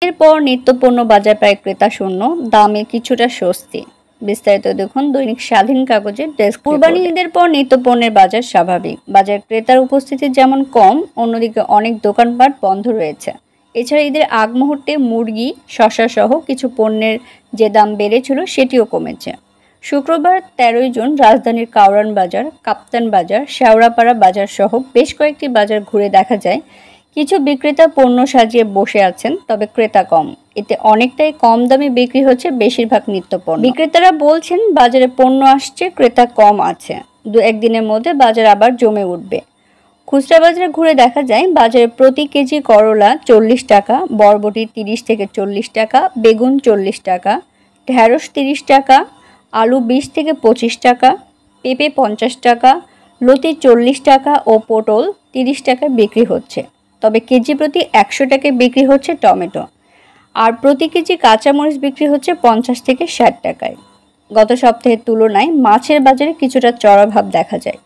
এরপর নিত্যপণ্য বাজার প্রায় ক্রেতা শূন্য, দামে কিছুটা স্বস্তি। বিস্তারিত দেখুন দৈনিক স্বাধীন কাগজের ডেস্ক। কুরবানি ঈদের পর নিত্যপণ্যের বাজার স্বাভাবিক। বাজার ক্রেতার উপস্থিতি যেমন কম, অন্যদিকে অনেক দোকানপাট বন্ধ রয়েছে। এছাড়া ঈদের আগ মুহূর্তে মুরগি, শসা সহ কিছু পণ্যের যে দাম বেড়েছিল সেটিও কমেছে। শুক্রবার 13 জুন রাজধানীর কাউরান বাজার, কাপ্তান বাজার, শেওড়াপাড়া বাজার সহ বেশ কয়েকটি বাজার ঘুরে দেখা যায় কিছু বিক্রেতা পণ্য সাজিয়ে বসে আছেন, তবে ক্রেতা কম। এতে অনেকটাই কম দামে বিক্রি হচ্ছে বেশিরভাগ নিত্যপণ্য। বিক্রেতারা বলছেন বাজারে পণ্য আসছে, ক্রেতা কম আছে। 2-1 দিনের মধ্যে বাজার আবার জমে উঠবে। খুচরা বাজারে ঘুরে দেখা যায় বাজারে প্রতি কেজি করলা 40 টাকা, বরবটি 30 থেকে 40 টাকা, বেগুন 40 টাকা, ঢেঁড়স 30 টাকা, আলু 20 থেকে 25 টাকা, পেঁপে 50 টাকা, লতি 40 টাকা ও পটল 30 টাকায় বিক্রি হচ্ছে। তবে কেজি প্রতি 100 টাকায় বিক্রি হচ্ছে টমেটো। আর প্রতি কেজি কাঁচামরিচ বিক্রি হচ্ছে 50 থেকে 60 টাকায়। গত সপ্তাহের তুলনায় মাছের বাজারে কিছুটা চড়াভাব দেখা যায়।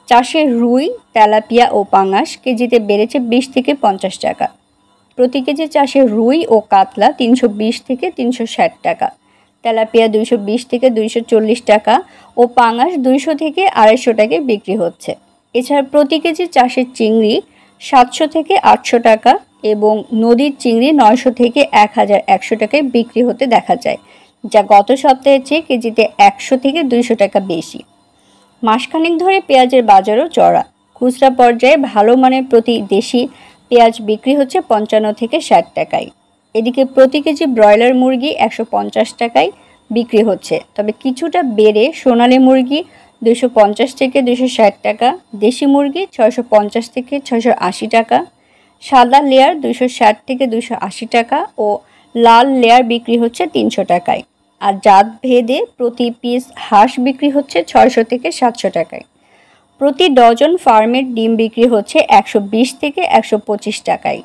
চাষের রুই, তেলাপিয়া ও পাঙাশ কেজিতে বেড়েছে 20 থেকে 50 টাকা। প্রতি কেজি চাষের রুই ও কাতলা 320 থেকে 360 টাকা, তেলাপিয়া 220 থেকে 240 টাকা ও পাঙাশ 200 থেকে 250 টাকায় বিক্রি হচ্ছে। এছাড়া প্রতি কেজি চাষের চিংড়ি 700 থেকে 800 টাকা এবং নদীর চিংড়ি 900 থেকে 1100 টাকায় বিক্রি হতে দেখা যায়, যা গত সপ্তাহের চেয়ে কেজিতে 100 থেকে 200 টাকা বেশি। মাসখানেক ধরে পেঁয়াজের বাজারও চড়া। খুচরা পর্যায়ে ভালো মানের প্রতি দেশি পেঁয়াজ বিক্রি হচ্ছে 55 থেকে 60 টাকায়। এদিকে প্রতি কেজি ব্রয়লার মুরগি 150 টাকায় বিক্রি হচ্ছে, তবে কিছুটা বেড়ে সোনালী মুরগি 250 থেকে 260 টাকা, দেশি মুরগি 650 থেকে 680 টাকা, সাদা লেয়ার 260 থেকে 280 টাকা ও লাল লেয়ার বিক্রি হচ্ছে 300 টাকায়। আর জাত ভেদে প্রতি পিস হাঁস বিক্রি হচ্ছে 600 থেকে 700 টাকায়। প্রতি ডজন ফার্মের ডিম বিক্রি হচ্ছে 120 থেকে 125 টাকায়।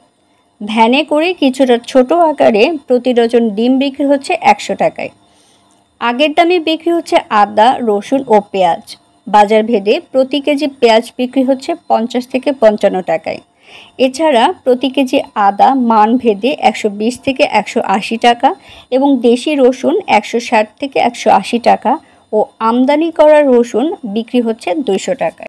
ভ্যানে করে কিছুটা ছোট আকারে প্রতি ডজন ডিম বিক্রি হচ্ছে 100 টাকায়। আগের দামে বিক্রি হচ্ছে আদা, রসুন ও পেঁয়াজ। বাজার ভেদে প্রতি কেজি পেঁয়াজ বিক্রি হচ্ছে 50 থেকে 55 টাকায়। এছাড়া প্রতি কেজি আদা মান ভেদে 120 থেকে 180 টাকা এবং দেশি রসুন 160 থেকে 180 টাকা ও আমদানি করা রসুন বিক্রি হচ্ছে 200 টাকায়।